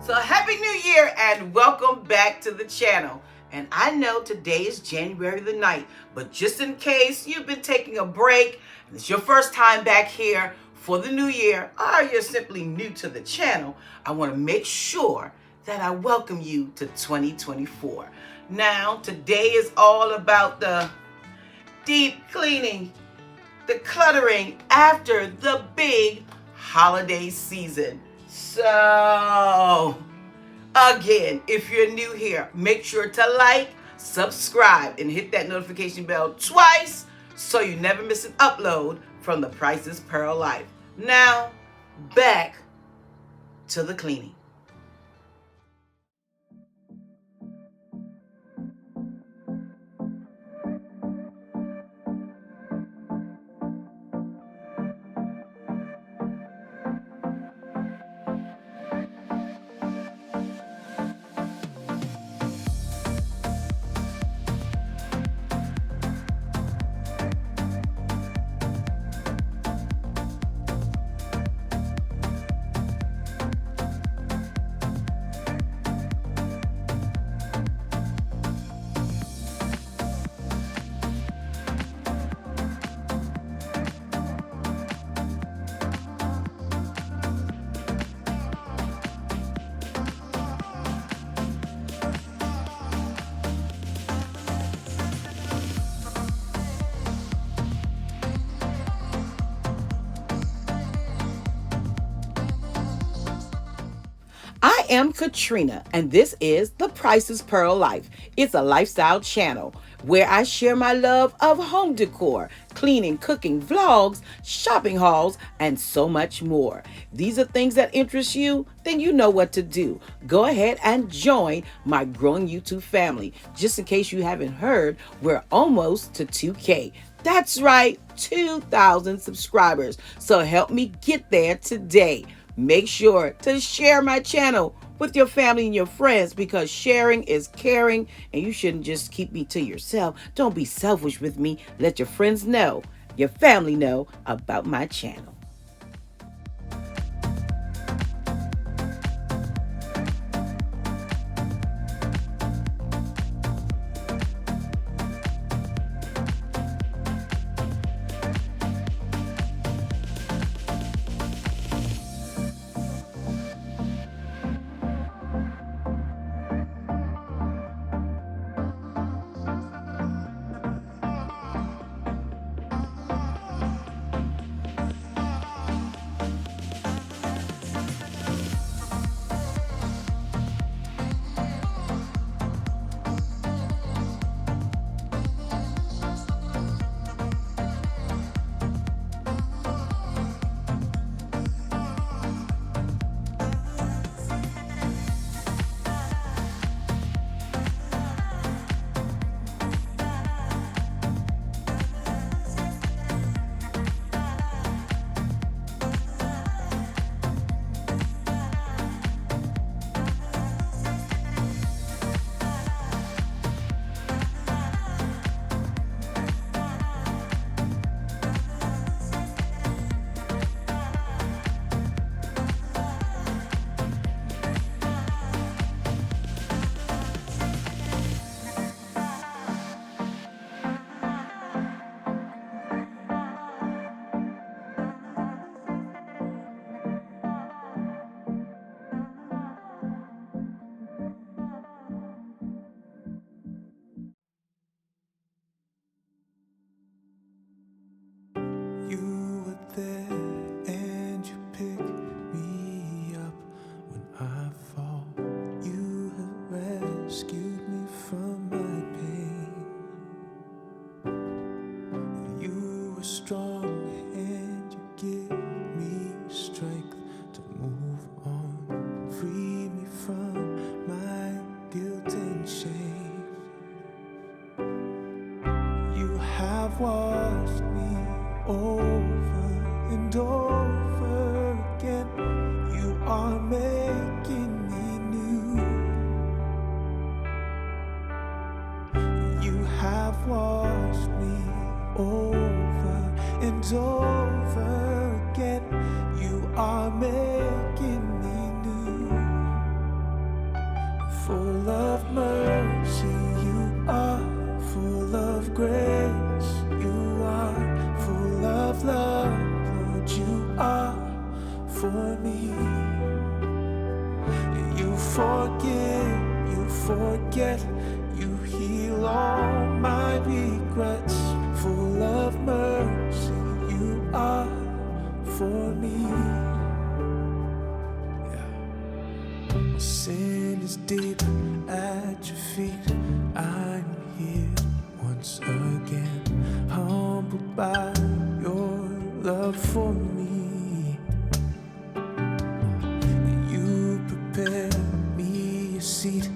So happy New Year and welcome back to the channel. And I know today is January the 9th, but just in case you've been taking a break and it's your first time back here for the new year, or you're simply new to the channel, I want to make sure that I welcome you to 2024. Now, today is all about the deep cleaning, the cluttering after the big holiday season. So, again, if you're new here, make sure to like, subscribe, and hit that notification bell twice so you never miss an upload from the Priceless Pearl Life. Now, back to the cleaning. I am Katrina, and this is the Priceless Pearl Life. It's a lifestyle channel where I share my love of home decor, cleaning, cooking, vlogs, shopping hauls, and so much more. These are things that interest you, then you know what to do. Go ahead and join my growing YouTube family. Just in case you haven't heard, we're almost to 2K. That's right, 2,000 subscribers. So help me get there today. Make sure to share my channel with your family and your friends because sharing is caring and you shouldn't just keep me to yourself. Don't be selfish with me. Let your friends know, your family know about my channel. You were there and you picked me up when I fall. You have rescued me from my pain. You were strong and you give me strength to move on. Free me from my guilt and shame. You have washed me over and over again. You are making me new. You have washed me over and over again. You are making me new. full of mercy. You are full of grace. You are full of love. Lord, you are for me. You forgive, you forget, you heal all my regrets. Full of mercy, you are for me. Yeah. Sin is deep at your feet. I'm here once again, humbled by your love for me. You prepare me a seat,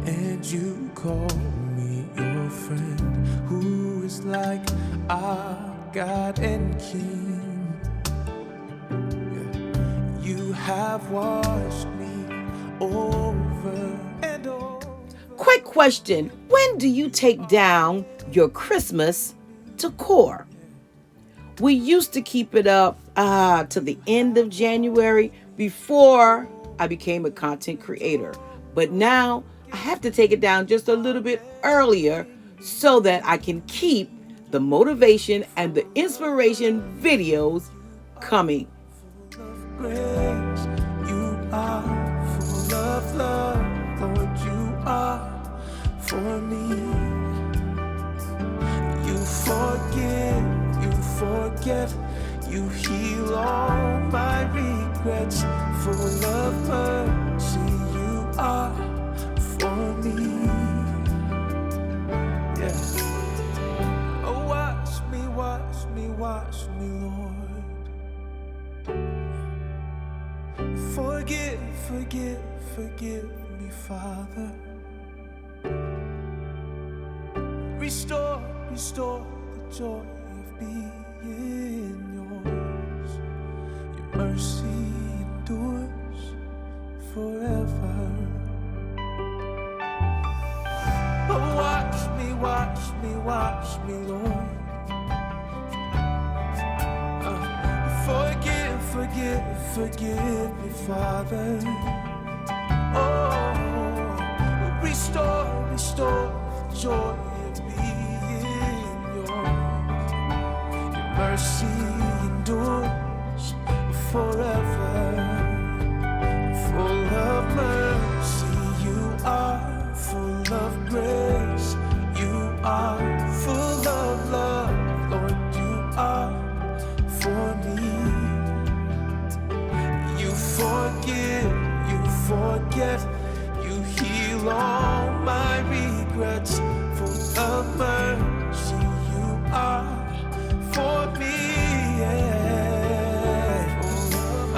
and you call me your friend. Who is like our God and King? Yeah. You have washed me over and over. Quick question. When do you take down your Christmas decor? We used to keep it up to the end of January before I became a content creator. But now I have to take it down just a little bit earlier so that I can keep the motivation and the inspiration videos coming. Grace, you are full of love, Lord, you are for me. You forgive, you forget, you heal all my regrets. Full of mercy, you are for me. Yeah. Oh, wash me, wash me, wash me, Lord. Forgive, forgive, forgive me, Father. Restore, restore the joy of being yours. Your mercy endures forever. Oh, wash me, wash me, wash me, Lord. Forgive, forgive, forgive me, Father. Oh, restore, restore the joy of being yours. Your mercy endures forever. Full of mercy, you are full of grace. You are full of love, Lord, you are for me. You forgive, you forget, you heal all my regrets. Full of mercy, you are for me. Yeah.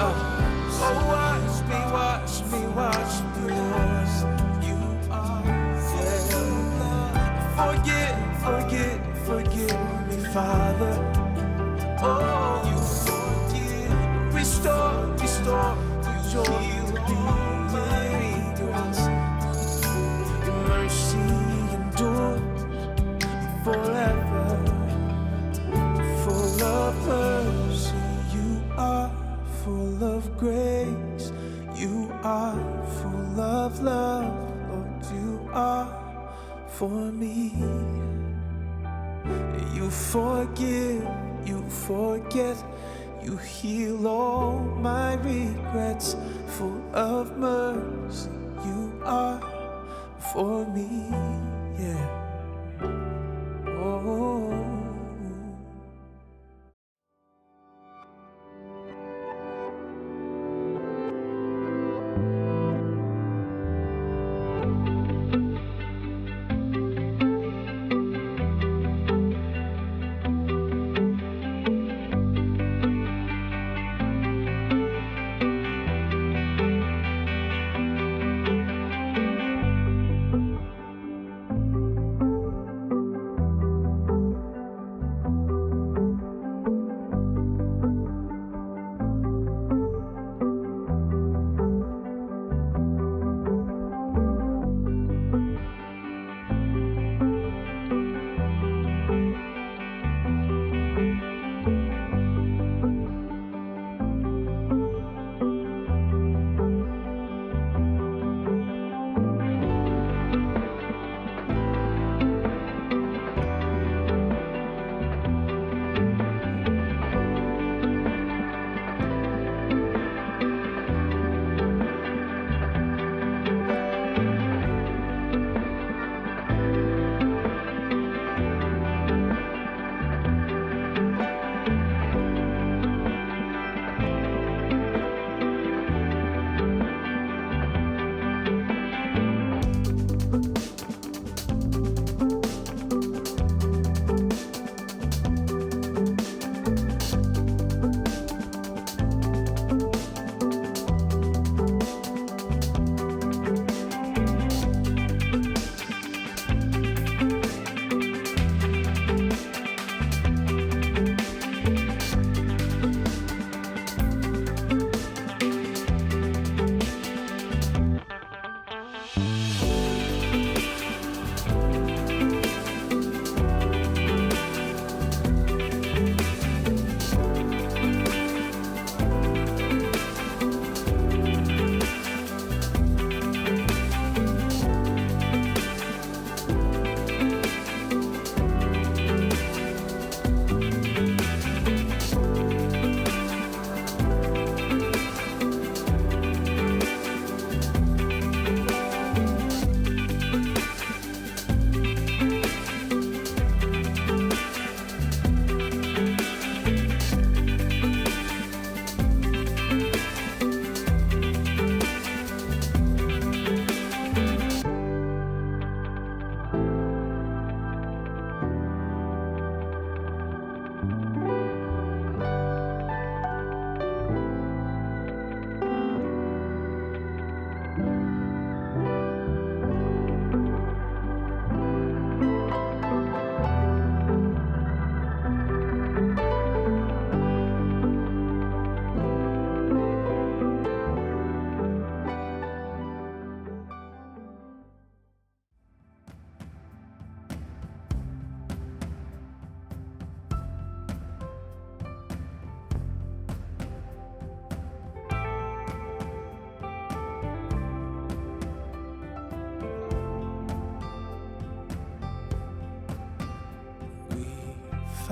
Oh, wash me, wash me, wash me, Lord. You are full of love. Forgive, forgive me, Father. Oh, you forgive, restore, restore the joy of being yours. Your mercy endures forever. Full of mercy, you are full of grace. You are full of love, Lord, you are for me. You forgive, you forget, you heal all my regrets. Full of mercy, you are for me. Yeah. Oh.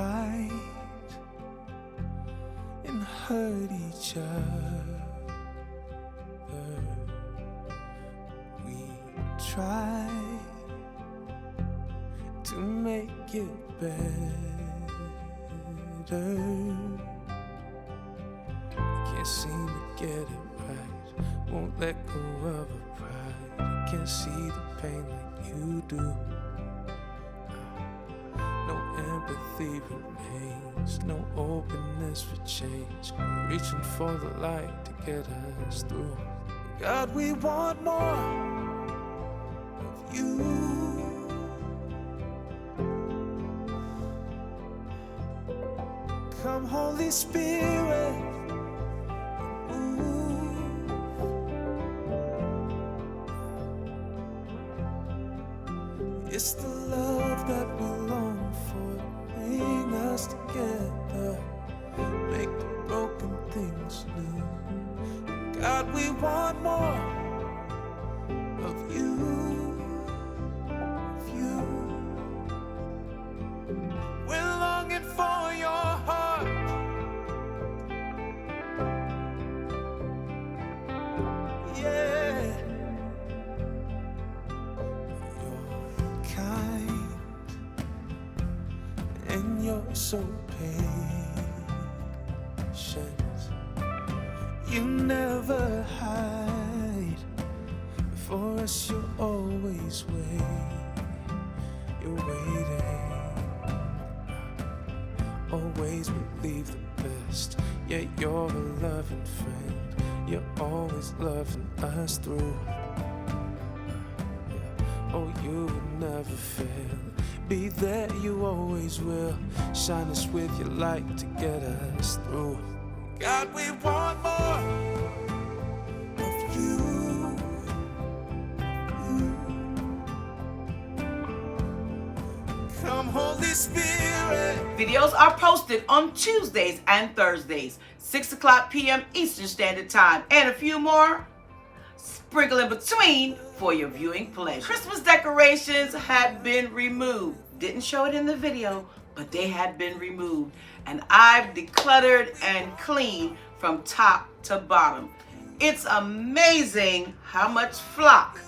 fight and hurt each other. We try to make it better. Can't seem to get it right. Won't let go of a pride. Can't see the pain like you do. No empathy remains, no openness for change. We're reaching for the light to get us through. God, we want more of you. Come, Holy Spirit. It's the love that we long for, bring us together, make the broken things new. God, we want more of you, of you. We're longing for your heart. Yeah. And you're so patient. You never hide. For us, you always wait. You're waiting. Always believe the best. Yet you're a loving friend. You're always loving us through. Oh, you will never fail. Be there, you always will. Shine us with your light to get us through. God, we want more of you. Come, Holy Spirit. Videos are posted on Tuesdays and Thursdays, 6 o'clock p.m. Eastern Standard Time, and a few more sprinkle in between for your viewing pleasure. Christmas decorations have been removed. Didn't show it in the video, but they had been removed. And I've decluttered and cleaned from top to bottom. It's amazing how much flock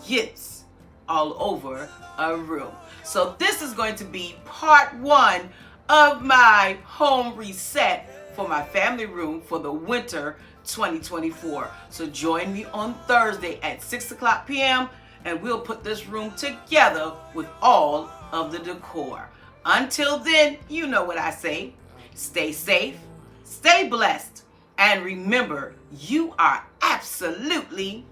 gets all over a room. So this is going to be part 1 of my home reset for my family room for the winter 2024. So join me on Thursday at 6 o'clock p.m. and we'll put this room together with all of the decor. Until then, you know what I say. Stay safe, stay blessed, and remember, you are absolutely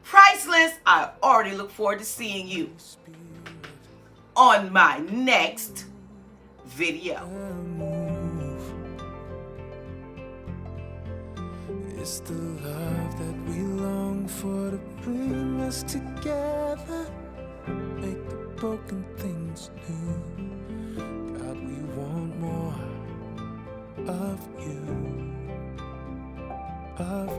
priceless. I already look forward to seeing you on my next video. It's the love that we long for to bring us together, make the broken things new. God, we want more of you, of